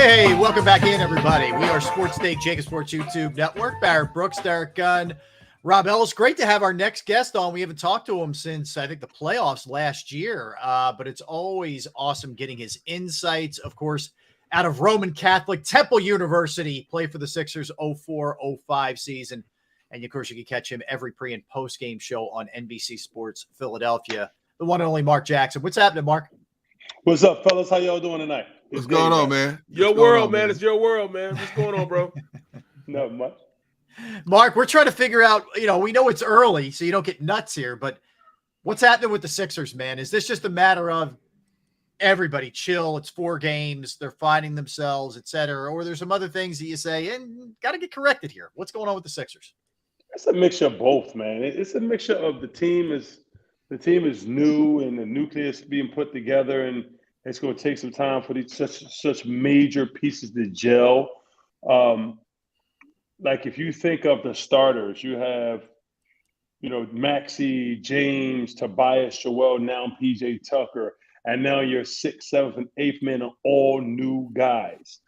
Hey, welcome back in, everybody. We are Sports Take, JAKIB Sports YouTube Network. Barrett Brooks, Derek Gunn, Rob Ellis. Great to have our next guest on. We haven't talked to him since, I think, the playoffs last year, but it's always awesome getting his insights. Of course, out of Roman Catholic Temple University, played for the Sixers 04-05 season. And, of course, you can catch him every pre- and post-game show on NBC Sports Philadelphia. The one and only Marc Jackson. What's happening, Marc? What's up, fellas? How y'all doing tonight? What's going on, man? Your world, man. It's your world, man. What's going on, bro? Not much. Marc, we're trying to figure out, we know it's early, so you don't get nuts here, but what's happening with the Sixers, man? Is this just a matter of everybody chill? It's 4 games. They're finding themselves, et cetera. Or there's some other things that you say, and got to get corrected here. What's going on with the Sixers? It's a mixture of both, man. It's a mixture of the team is new and the nucleus being put together, and it's going to take some time for these such major pieces to gel. Like if you think of the starters, you have, Maxey, James, Tobias, Joel, now PJ Tucker, and now your 6th, 7th, and 8th men are all new guys.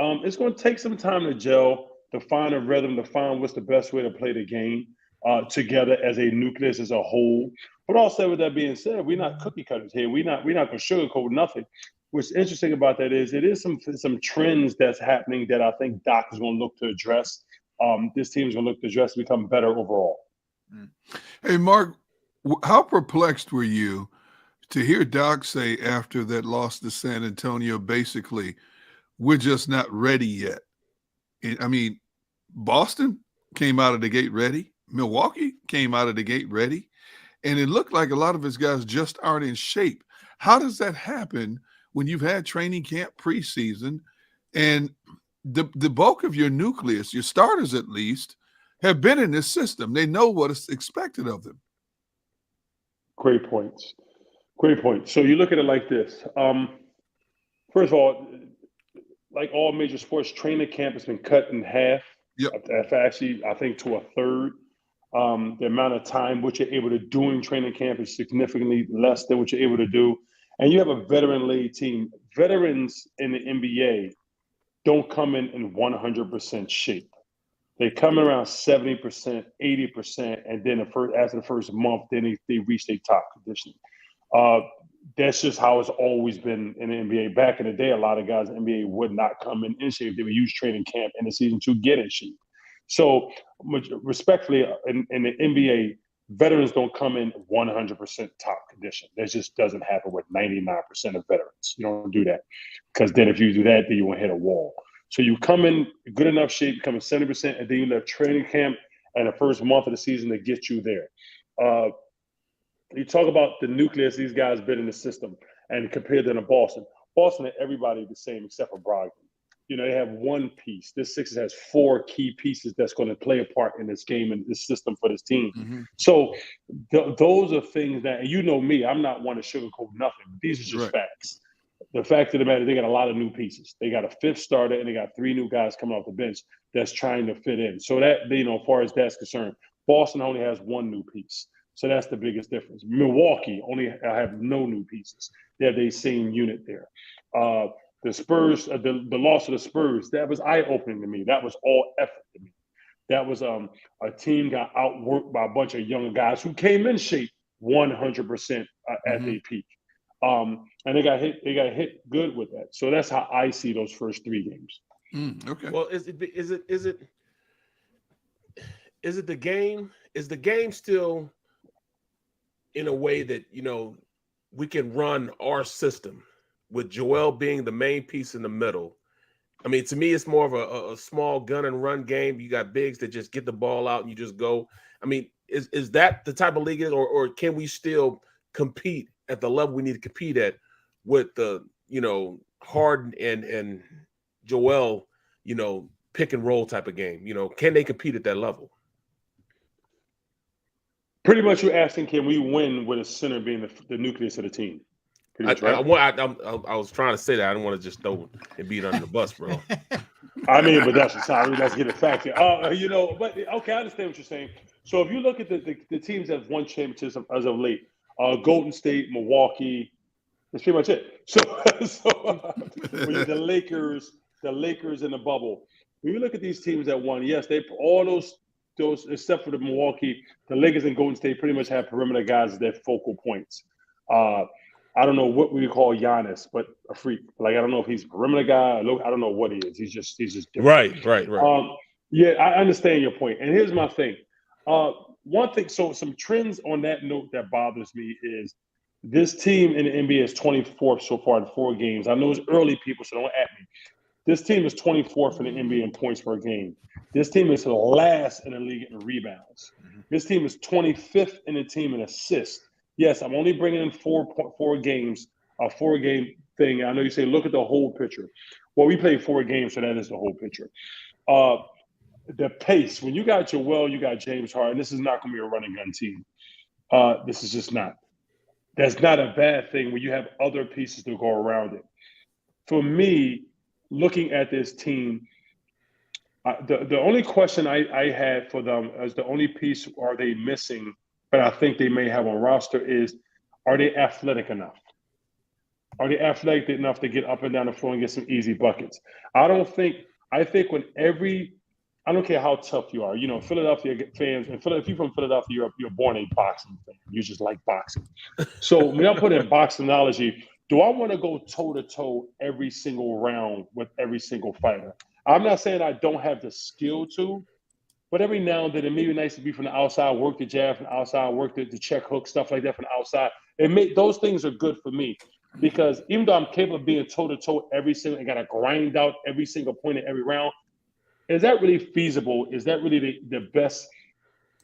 It's going to take some time to gel, to find a rhythm, to find what's the best way to play the game together as a nucleus, as a whole. But also, with that being said, we're not cookie cutters here. We're not going to sugarcoat nothing. What's interesting about that is it is some trends that's happening that I think Doc is going to look to address. This team's going to look to address to become better overall. Hey, Marc, how perplexed were you to hear Doc say after that loss to San Antonio, basically, we're just not ready yet? I mean, Boston came out of the gate ready. Milwaukee came out of the gate ready. And it looked like a lot of his guys just aren't in shape. How does that happen when you've had training camp preseason and the bulk of your nucleus, your starters at least, have been in this system? They know what is expected of them. Great points. Great point. So you look at it like this. First of all, like all major sports, training camp has been cut in half. Yep. Actually, I think to a third. The amount of time what you're able to do in training camp is significantly less than what you're able to do. And you have a veteran-laden team. Veterans in the NBA don't come in 100% shape. They come in around 70%, 80%, and then after the first month, then they reach their top conditioning. That's just how it's always been in the NBA. Back in the day, a lot of guys in the NBA would not come in shape. They would use training camp in the season to get in shape. So, respectfully, in the NBA, veterans don't come in 100% top condition. That just doesn't happen with 99% of veterans. You don't do that, because then if you do that, then you won't hit a wall. So you come in good enough shape, you come in 70%, and then you left training camp and the first month of the season to get you there. You talk about the nucleus these guys been in the system, and compared to Boston. Boston had everybody the same except for Brogdon. They have one piece. This Sixers has 4 key pieces that's going to play a part in this game and this system for this team. Mm-hmm. So those are things that, and you know me, I'm not one to sugarcoat nothing. These are just facts. The fact of the matter, they got a lot of new pieces. They got a 5th starter, and they got 3 new guys coming off the bench that's trying to fit in. So that, as far as that's concerned, Boston only has 1 new piece. So that's the biggest difference. Milwaukee only have no new pieces. They have the same unit there. The Spurs, the loss of the Spurs, that was eye-opening to me. That was all effort to me. That was a team got outworked by a bunch of young guys who came in shape 100% at their peak. And they got hit good with that. So that's how I see those first 3 games. Okay. Well, is it the game? Is the game still in a way that we can run our system with Joel being the main piece in the middle? I mean, to me, it's more of a small gun and run game. You got bigs that just get the ball out and you just go. I mean, is that the type of league it is, or can we still compete at the level we need to compete at with the, Harden and Joel, pick and roll type of game? Can they compete at that level? Pretty much you're asking, can we win with a center being the nucleus of the team? I was trying to say that. I don't want to just throw Embiid under the bus, bro. I mean, but that's just how let's get it fact. But okay, I understand what you're saying. So if you look at the teams that have won championships as of late, Golden State, Milwaukee, that's pretty much it. So the Lakers, the Lakers in the bubble. When you look at these teams that won, yes, they all those except for the Milwaukee, the Lakers and Golden State pretty much have perimeter guys as their focal points. I don't know what we call Giannis, but a freak. Like, I don't know if he's a perimeter guy. I don't know what he is. He's just different. Right. Yeah, I understand your point. And here's my thing. One thing, so some trends on that note that bothers me is this team in the NBA is 24th so far in 4 games. I know it's early, people, so don't at me. This team is 24th in the NBA in points per game. This team is last in the league in rebounds. This team is 25th in the team in assists. Yes, I'm only bringing in 4 games, a 4-game thing. I know you say look at the whole picture. Well, we played 4 games, so that is the whole picture. The pace, when you got Joel, you got James Harden, this is not going to be a running gun team. This is just not. That's not a bad thing when you have other pieces to go around it. For me, looking at this team, the only question I had for them is the only piece are they missing, but I think they may have on roster is, are they athletic enough? Are they athletic enough to get up and down the floor and get some easy buckets? I think when I don't care how tough you are. You know, Philadelphia fans, and if you're from Philadelphia, you're born a boxing fan. You just like boxing. So when I put in boxing analogy, do I want to go toe-to-toe every single round with every single fighter? I'm not saying I don't have the skill to, but every now and then it may be nice to be from the outside, work the jab from the outside, work the check hook, stuff like that from the outside. Those things are good for me because even though I'm capable of being toe-to-toe every single, I got to grind out every single point in every round, is that really feasible? Is that really the best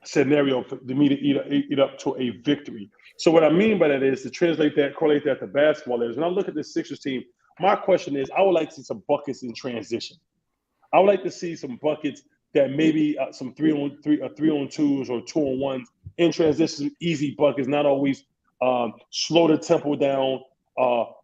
scenario for me to eat up to a victory? So what I mean by that is to correlate that to basketball is when I look at this Sixers team, my question is I would like to see some buckets in transition. I would like to see some buckets that maybe some 3-on-2s or 2-on-1s in transition, easy buckets, not always slow the tempo down,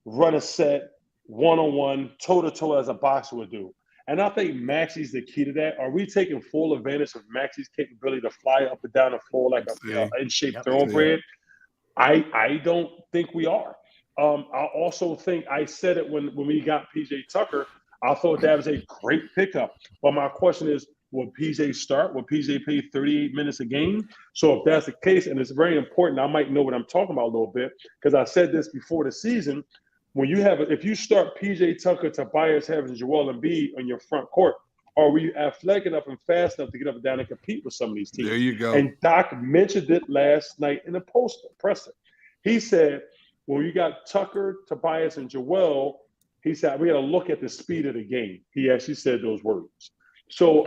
run a set, 1-on-1, toe-to-toe as a boxer would do. And I think Maxey's the key to that. Are we taking full advantage of Maxey's capability to fly up and down the floor like a in-shape thoroughbred? I don't think we are. I also think I said it when we got PJ Tucker. I thought that was a great pickup. But my question is, will PJ start? Will PJ play 38 minutes a game? So if that's the case, and it's very important, I might know what I'm talking about a little bit because I said this before the season. If you start PJ Tucker, Tobias Harris, and Joel Embiid on your front court, are we athletic enough and fast enough to get up and down and compete with some of these teams? There you go. And Doc mentioned it last night in the presser. He said, when you got Tucker, Tobias, and Joel, he said, we got to look at the speed of the game. He actually said those words. So,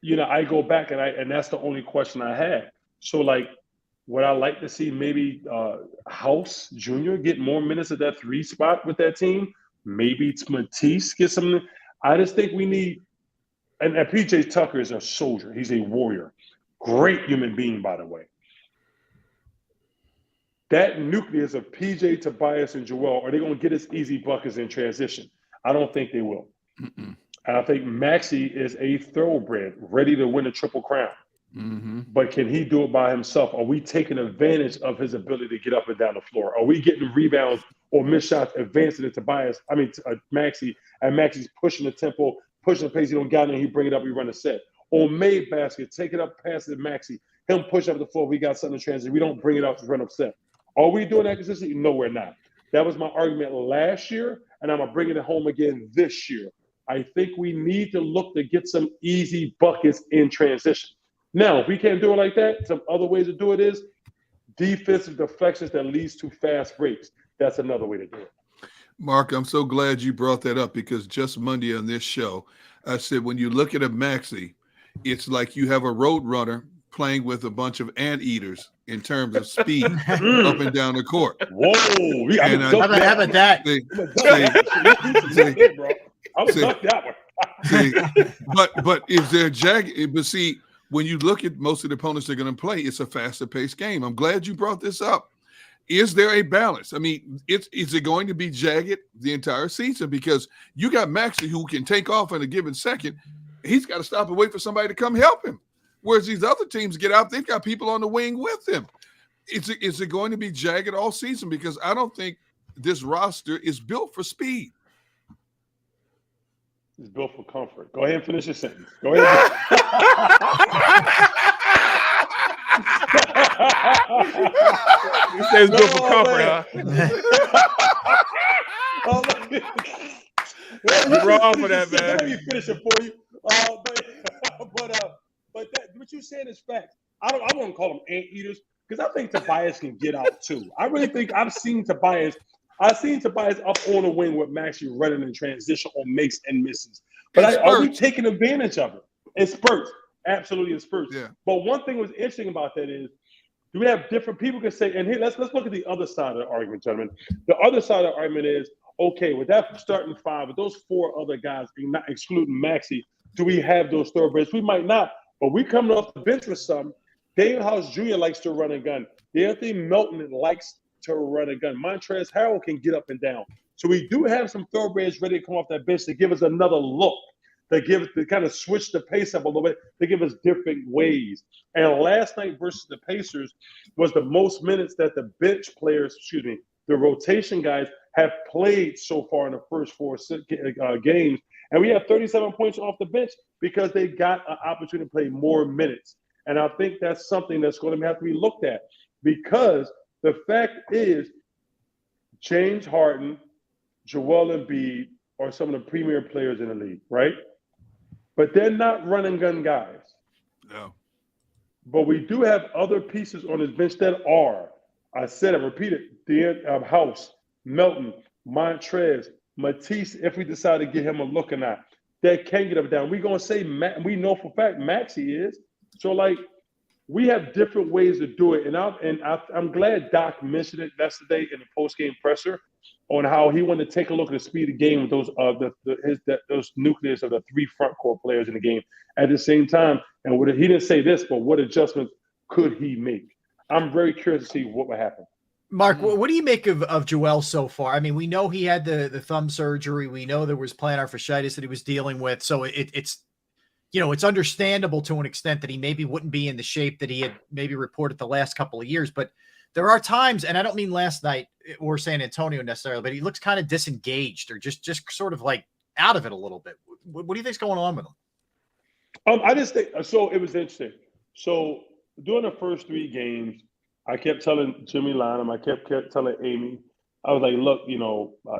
I go back and that's the only question I had. So, would I like to see maybe House Jr. get more minutes at that 3 spot with that team? Maybe it's Matisse get some. I just think we need – and PJ Tucker is a soldier. He's a warrior. Great human being, by the way. That nucleus of PJ, Tobias, and Joel, are they going to get us easy buckets in transition? I don't think they will. And I think Maxey is a thoroughbred, ready to win a Triple Crown. But can he do it by himself? Are we taking advantage of his ability to get up and down the floor? Are we getting rebounds or missed shots, advancing to Maxey, and Maxey's pushing the tempo, pushing the pace, he don't got it, and he bring it up, he run a set. Or made basket, take it up, pass it to Maxey, him push up the floor, we got something to transit, we don't bring it up to run up set. Are we doing that consistently? No, we're not. That was my argument last year, and I'm going to bring it home again this year. I think we need to look to get some easy buckets in transition. Now, if we can't do it like that, some other ways to do it is defensive deflections that leads to fast breaks. That's another way to do it. Mark, I'm so glad you brought that up because just Monday on this show, I said when you look at a Maxey, it's like you have a road runner playing with a bunch of anteaters in terms of speed up and down the court. Whoa. How about that? I would duck that one. But is there jagged? But see, when you look at most of the opponents they're going to play, it's a faster paced game. I'm glad you brought this up. Is there a balance? I mean, is it going to be jagged the entire season? Because you got Maxey who can take off in a given second. He's got to stop and wait for somebody to come help him. Whereas these other teams get out, they've got people on the wing with them. Is it going to be jagged all season? Because I don't think this roster is built for speed. It's built for comfort. Go ahead and finish your sentence. Go ahead. You say it's built for comfort, huh? You're wrong for that, man. Let me finish it for you. But what you saying is facts. I won't call them anteaters because I think Tobias can get out too. I really think I've seen Tobias up on the wing with Maxey running in transition on makes and misses. But are we taking advantage of it? In spurts. Absolutely in spurts. Yeah. But one thing was interesting about that is, do we have different people can say, and here, let's look at the other side of the argument, gentlemen. The other side of the argument is, okay, with that starting five, with those four other guys, not excluding Maxey, do we have those thoroughbreds? We might not, but we coming off the bench with some. David House Jr. likes to run a gun. Anthony Melton likes to run a gun. Montrezl Harrell can get up and down. So we do have some thoroughbreds ready to come off that bench to give us another look, to kind of switch the pace up a little bit, to give us different ways. And last night versus the Pacers was the most minutes that the bench players, the rotation guys have played so far in the first four games. And we have 37 points off the bench because they got an opportunity to play more minutes. And I think that's something that's going to have to be looked at, because the fact is James Harden, Joel Embiid are some of the premier players in the league, right? But they're not run and gun guys. No. But we do have other pieces on this bench that are, I said it, repeated, House, Melton, Montrez, Matisse, if we decide to give him a look or not, that can get up and down. We're going to say, we know for a fact Maxey is. So, we have different ways to do it. And I'm glad Doc mentioned it yesterday in the post-game presser on how he wanted to take a look at the speed of the game with those nucleus of the three front court players in the game at the same time. And he didn't say this, but what adjustments could he make? I'm very curious to see what would happen. Mark, what do you make of Joel so far? I mean, we know he had the thumb surgery. We know there was plantar fasciitis that he was dealing with. So it's understandable to an extent that he maybe wouldn't be in the shape that he had maybe reported the last couple of years. But there are times, and I don't mean last night or San Antonio necessarily, but he looks kind of disengaged or just sort of like out of it a little bit. What do you think's going on with him? I just think so. It was interesting. So during the first three games, I kept telling Jimmy Lynam, I kept telling Amy, I was like, look,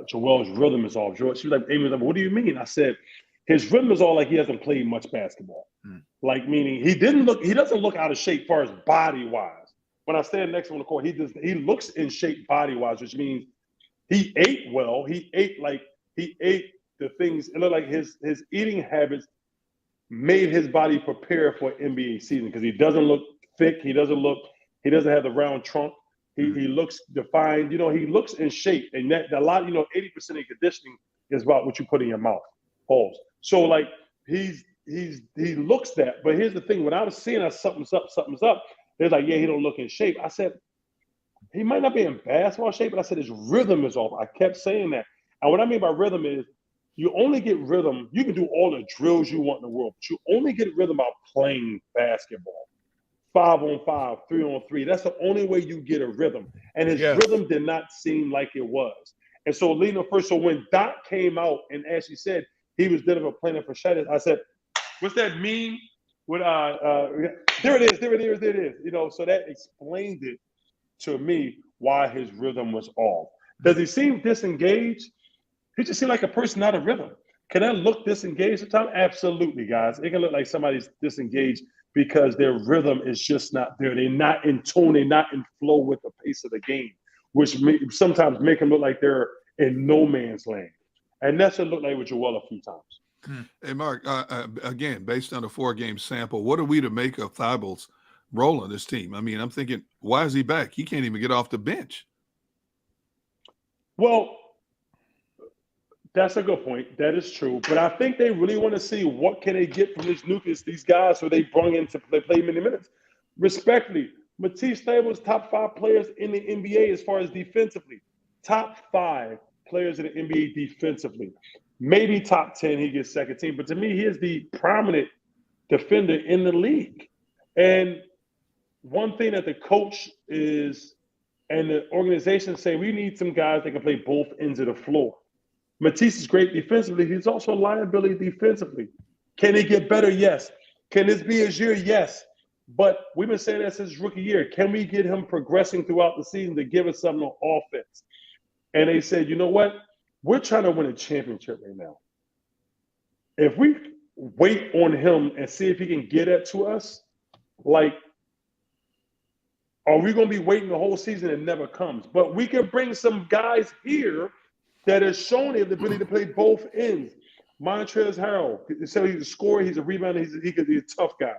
Joel's rhythm is off. She was like, Amy was like, what do you mean? I said, his rhythm is all like he hasn't played much basketball. Like, meaning he doesn't look out of shape as far as body-wise. When I stand next to him on the court, he looks in shape body-wise, which means he ate well. He ate the things, it looked like his eating habits made his body prepare for NBA season, because he doesn't look thick. He doesn't have the round trunk. He looks defined. He looks in shape. And that a lot, 80% of conditioning is about what you put in your mouth. Pause. So he looks that. But here's the thing: when I was seeing something's up, they're like, yeah, he don't look in shape. I said, he might not be in basketball shape, but I said his rhythm is off. I kept saying that. And what I mean by rhythm is, you only get rhythm. You can do all the drills you want in the world, but you only get rhythm out playing basketball. 5-on-5, 3-on-3. That's the only way you get a rhythm. And his rhythm did not seem like it was. And so leading first, so when Doc came out and actually said he was dealing with plantar fasciitis, I said, what's that mean? There it is. So that explained it to me why his rhythm was off. Does he seem disengaged? He just seemed like a person out of rhythm. Can that look disengaged at times? Absolutely, guys. It can look like somebody's disengaged because their rhythm is just not there. They're not in tune. They're not in flow with the pace of the game, which sometimes make them look like they're in no man's land. And that's what it looked like with Joel a few times. Hey, Mark, again, based on a 4-game sample, what are we to make of Thibault's role on this team? I mean, I'm thinking, why is he back? He can't even get off the bench. Well, that's a good point. That is true. But I think they really want to see what can they get from this nucleus, these guys who they brought in to play many minutes. Respectfully, Matisse Thybulle top 5 players in the NBA as far as defensively. Top 5 players in the NBA defensively. Maybe top 10, he gets second team. But to me, he is the prominent defender in the league. And one thing that the coach is and the organization say, we need some guys that can play both ends of the floor. Matisse is great defensively. He's also a liability defensively. Can he get better? Yes. Can this be his year? Yes. But we've been saying that since rookie year. Can we get him progressing throughout the season to give us something on offense? And they said, you know what? We're trying to win a championship right now. If we wait on him and see if he can get it to us, like, are we going to be waiting the whole season and it never comes? But we can bring some guys here that has shown the ability to play both ends. Montrezl Harrell, so he's a scorer, he's a rebounder, he could be a tough guy.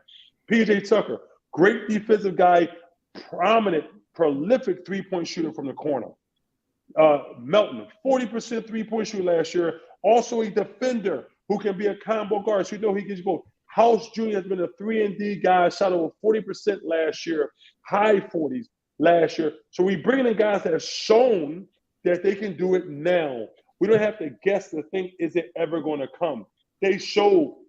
PJ Tucker, great defensive guy, prominent, prolific three-point shooter from the corner. Melton, 40% three-point shooter last year, also a defender who can be a combo guard, so you know he gives you both. House Jr. has been a 3-and-D guy, shot over 40% last year, high 40s last year. So we bring in guys that have shown that they can do it now. We don't have to guess to think, is it ever going to come? They show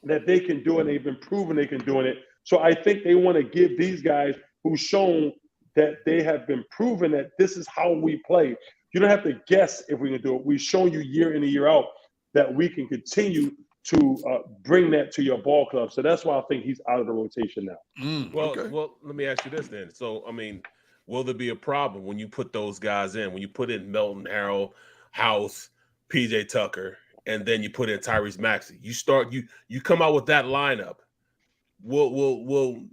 that they can do it. They've been proven they can do it. So I think they want to give these guys who've shown that they have been proven that this is how we play. You don't have to guess if we can do it. We've shown you year in and year out that we can continue to bring that to your ball club. So that's why I think he's out of the rotation now. Well, let me ask you this then. So, I mean, will there be a problem when you put those guys in? When you put in Melton, Harrell, House, PJ Tucker, and then you put in Tyrese Maxey. You come out with that lineup. Will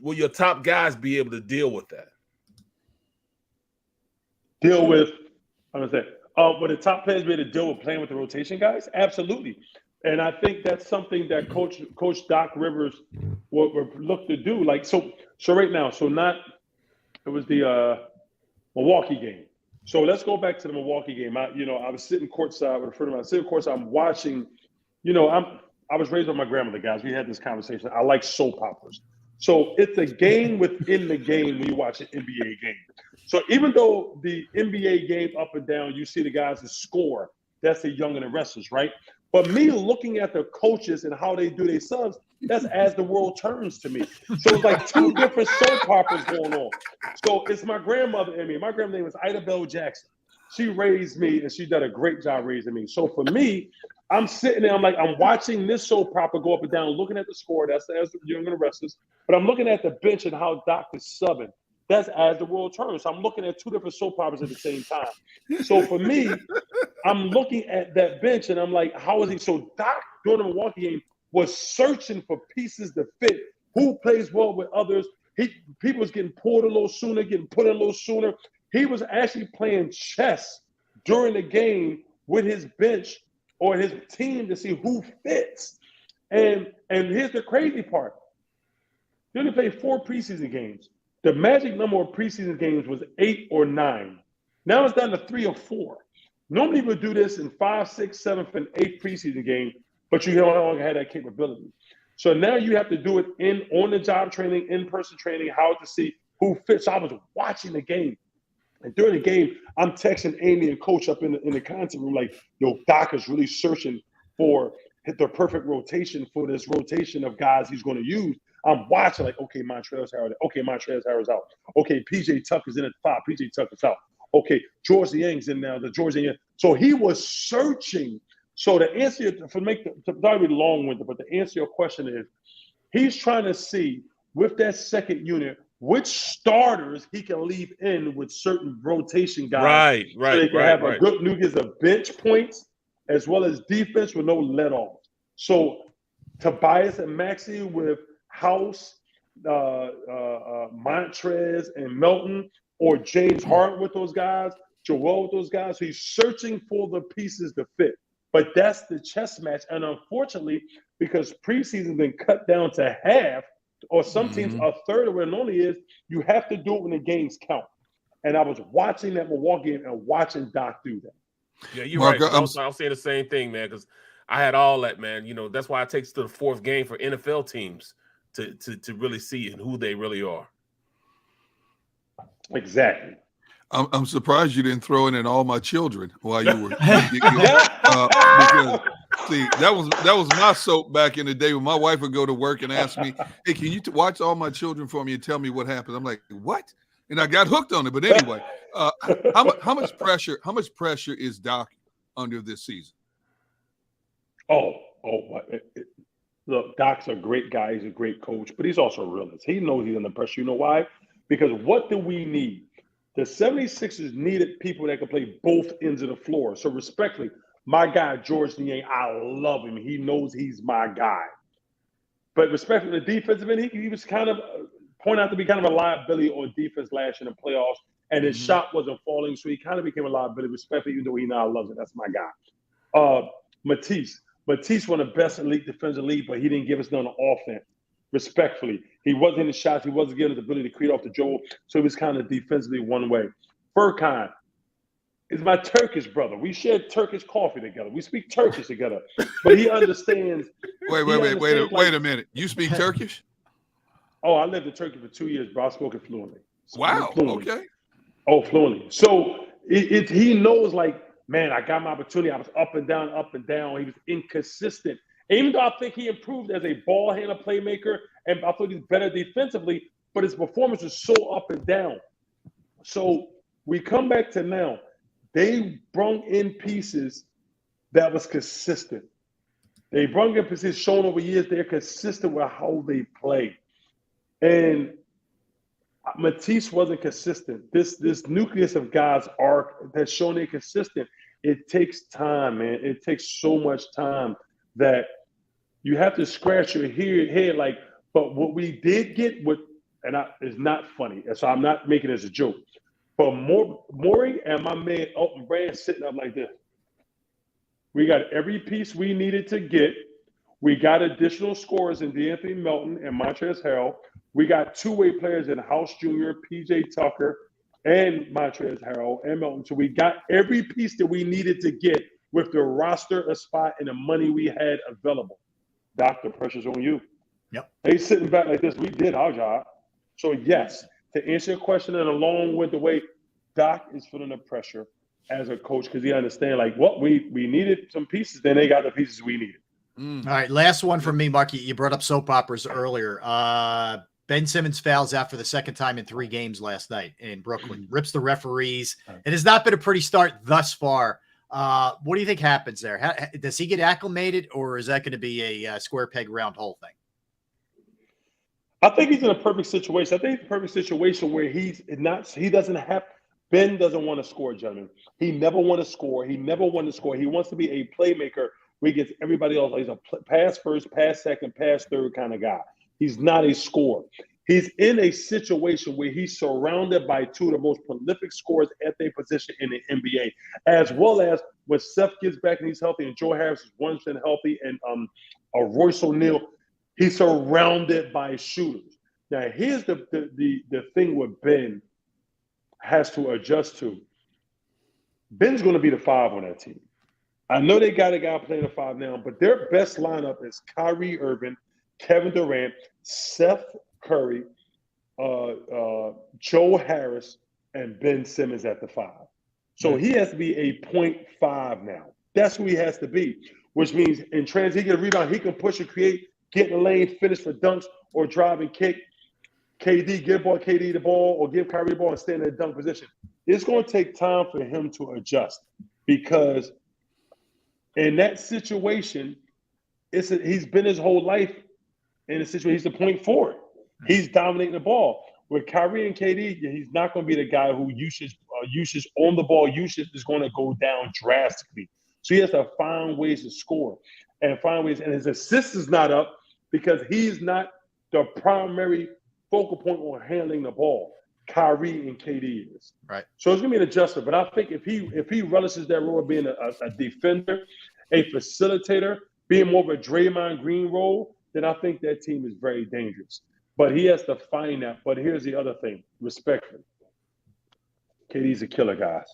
your top guys be able to deal with that? Will the top players be able to deal with playing with the rotation guys? Absolutely. And I think that's something that Coach Doc Rivers will look to do. Like, so right now, it was the Milwaukee game. So let's go back to the Milwaukee game. I was sitting courtside with a friend of mine. Sitting courtside, I'm watching. I was raised by my grandmother, guys. We had this conversation. I like soap operas. So it's a game within the game when you watch an NBA game. So even though the NBA game up and down, you see the guys that score. That's the young and the restless, right? But me looking at the coaches and how they do their subs, that's as the world turns to me. So it's like two different soap operas going on. So it's my grandmother and me. My grandmother name was Ida Bell Jackson. She raised me, and she did a great job raising me. So for me, I'm sitting there, I'm watching this soap opera go up and down, looking at the score. That's as the young and the restless. But I'm looking at the bench and how Doc is subbing. That's as the world turns. So I'm looking at two different soap operas at the same time. So for me, I'm looking at that bench and I'm like, how is he? So Doc, during the Milwaukee game, was searching for pieces to fit. Who plays well with others? People was getting pulled a little sooner, getting put in a little sooner. He was actually playing chess during the game with his bench or his team to see who fits. And here's the crazy part. He only played 4 preseason games. The magic number of preseason games was 8 or 9. Now it's down to 3 or 4. Normally we would do this in 5, 6, 7, and 8 preseason games, but you no longer had that capability. So now you have to do it on-the-job training, in-person training, how to see who fits. So I was watching the game. And during the game, I'm texting Amy and Coach up in the content room like, yo, Doc is really searching for the perfect rotation for this rotation of guys he's going to use. I'm watching like, okay, Montrezl Harrell's out. Okay, PJ Tucker's in at 5. PJ Tucker's out. Okay, George Niang's in now. So he was searching. So the answer probably long-winded, but the answer to your question is, he's trying to see with that second unit which starters he can leave in with certain rotation guys. Right. So they can have a good nucleus of bench points as well as defense with no let-off. So Tobias and Maxey with House, Montrez and Melton, or James Harden with those guys, Joel with those guys. So he's searching for the pieces to fit. But that's the chess match. And unfortunately, because preseason's been cut down to half, or some teams a third of where it normally is, you have to do it when the games count. And I was watching that Milwaukee game and watching Doc do that. Yeah, you're Marc, right. I'm saying the same thing, man, because I had all that, man. That's why it takes to the 4th game for NFL teams to really see who they really are. Exactly. I'm surprised you didn't throw in all my children while you were because see, that was my soap back in the day when my wife would go to work and ask me, hey, can you watch all my children for me and tell me what happened? I'm like, what? And I got hooked on it. But anyway, how much pressure is Doc under this season? Look, Doc's a great guy. He's a great coach, but he's also a realist. He knows he's under pressure. You know why? Because what do we need? The 76ers needed people that could play both ends of the floor. So respectfully, my guy, George Niang, I love him. He knows he's my guy. But respectfully, the defensive end, he was kind of point out to be kind of a liability on defense last year in the playoffs, and his shot wasn't falling, so he kind of became a liability, respectfully, even though he now loves it. That's my guy. Matisse, one of the best elite defensive league, but he didn't give us none on offense. Respectfully, he wasn't in the shots. He wasn't getting the ability to create off the dribble, so he was kind of defensively one way. Furkan is my Turkish brother. We share Turkish coffee together. We speak Turkish together, but he understands. Wait a minute. You speak Turkish? Oh, I lived in Turkey for 2 years, bro. I spoke it fluently. Wow. Fluently. Okay. Oh, fluently. So he knows, like, man, I got my opportunity. I was up and down. He was inconsistent. Even though I think he improved as a ball handler playmaker, and I thought he's better defensively, but his performance was so up and down. So we come back to now. They brought in pieces that was consistent. They brought in pieces shown over years they're consistent with how they play. And Matisse wasn't consistent. This nucleus of guys that's shown they're consistent. It takes time, man. It takes so much time that you have to scratch your head like, but what we did get is not funny. So I'm not making it as a joke. But Maury and my man Elton Brand sitting up like this. We got every piece we needed to get. We got additional scorers in D'Anthony Melton and Montrezl Harrell. We got two-way players in House Jr., PJ Tucker, and Montrezl Harrell and Melton. So we got every piece that we needed to get with the roster, a spot, and the money we had available. Doc, the pressure's on you. Yep. They sitting back like this. We did our job. So yes, to answer your question in a long-winded way, Doc is feeling the pressure as a coach because he understands, like, what we needed some pieces, then they got the pieces we needed. All right, last one from me, Mark. You brought up soap operas earlier. Ben Simmons fouls out for the second time in 3 games last night in Brooklyn. Rips the referees. It has not been a pretty start thus far. What do you think happens there? Does he get acclimated, or is that going to be a square peg round hole thing? I think he's in a perfect situation. I think it's a perfect situation where Ben doesn't want to score, gentlemen. He never want to score. He wants to be a playmaker where he gets everybody else. He's a pass first, pass second, pass third kind of guy. He's not a scorer. He's in a situation where he's surrounded by 2 of the most prolific scorers at their position in the NBA, as well as when Seth gets back and he's healthy, and Joe Harris is 100% healthy, and Royce O'Neal, he's surrounded by shooters. Now, here's the thing with Ben has to adjust to. Ben's going to be the 5 on that team. I know they got a guy playing the 5 now, but their best lineup is Kyrie Irving, Kevin Durant, Seth Curry, Joe Harris, and Ben Simmons at the 5. So he has to be a 0.5 now. That's who he has to be, which means in trans, he can rebound, he can push and create, get in the lane, finish for dunks, or drive and kick. KD, give KD the ball, or give Kyrie the ball and stay in that dunk position. It's going to take time for him to adjust because in that situation, he's been his whole life in a situation. He's the point forward. He's dominating the ball. With Kyrie and KD, he's not going to be the guy who usage on the ball usage is going to go down drastically. So he has to find ways to score and find ways. And his assist is not up because he's not the primary focal point on handling the ball. Kyrie and KD is. Right. So it's going to be an adjustment. But I think if he relishes that role of being a defender, a facilitator, being more of a Draymond Green role, then I think that team is very dangerous. But he has to find that. But here's the other thing, respectfully. KD's a killer, guys.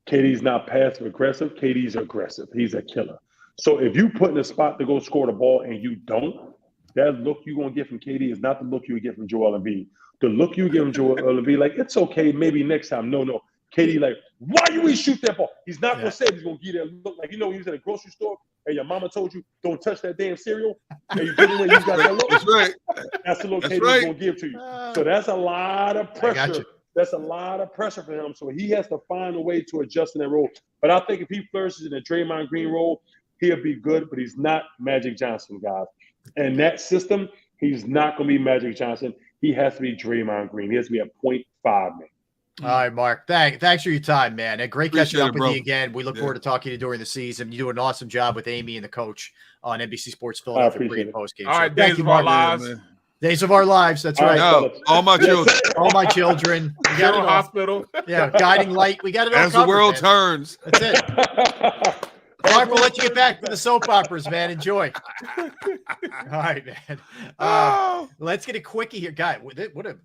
KD's not passive-aggressive. KD's aggressive. He's a killer. So if you put in a spot to go score the ball and you don't, that look you're going to get from KD is not the look you would get from Joel Embiid. The look you give him Joel Embiid, like, it's okay, maybe next time. No. KD, like, why you ain't shoot that ball? He's not going to say it. He's going to give you that look. Like, he was in a grocery store and your mama told you, don't touch that damn cereal. And you give away, you got that look. That's right. That's the look KD's going to give to you. So that's a lot of pressure That's a lot of pressure for him. So he has to find a way to adjust in that role. But I think if he flourishes in the Draymond Green role, he'll be good, but he's not Magic Johnson, guys. And that system, he's not going to be Magic Johnson. He has to be Draymond Green. He has to be a 0.5 man. All right, Mark. Thanks for your time, man. And great catching up with bro. you again. We look forward to talking to you during the season. You do an awesome job with Amy and the coach on NBC Sports Philadelphia pre and post game. All right, Thank Days you, of Our Mark. Lives. Days of Our Lives. That's right. No, all my children. All my children. We got General it all. Hospital. Yeah, Guiding Light. We got it all As the covered, world man. turns. That's it. Mark, we'll let you get back to the soap operas, man. Enjoy. All right, man. Let's get a quickie here, guy.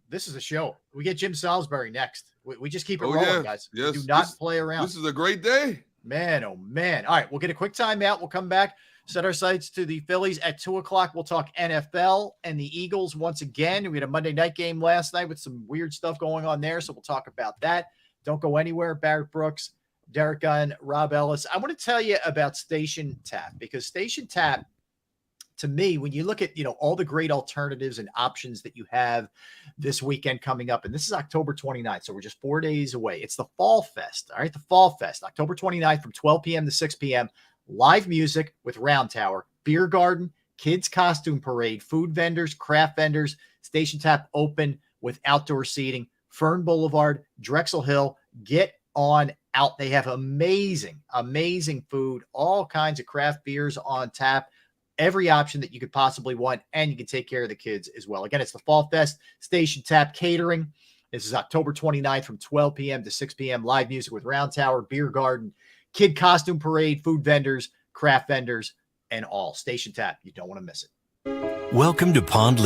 This is a show. We get Jim Salisbury next. We just keep it rolling, guys. Yes. We do not play around. This is a great day. Man, oh man. All right, we'll get a quick timeout. We'll come back, set our sights to the Phillies at 2:00. We'll talk NFL and the Eagles once again. We had a Monday night game last night with some weird stuff going on there, so we'll talk about that. Don't go anywhere. Barrett Brooks, Derek Gunn, Rob Ellis. I want to tell you about Station Tap, because Station Tap, to me, when you look at, all the great alternatives and options that you have this weekend coming up, and this is October 29th, so we're just 4 days away. It's the Fall Fest, all right? The Fall Fest, October 29th from 12 p.m. to 6 p.m. Live music with Round Tower, beer garden, kids costume parade, food vendors, craft vendors, Station Tap open with outdoor seating, Fern Boulevard, Drexel Hill. Get on out. They have amazing food, all kinds of craft beers on tap, every option that you could possibly want, and you can take care of the kids as well. Again, it's the Fall Fest, Station Tap Catering. This is October 29th from 12 p.m. to 6 p.m. Live music with Round Tower, beer garden, kid costume parade, food vendors, craft vendors, and all. Station Tap. You don't want to miss it. Welcome to Pond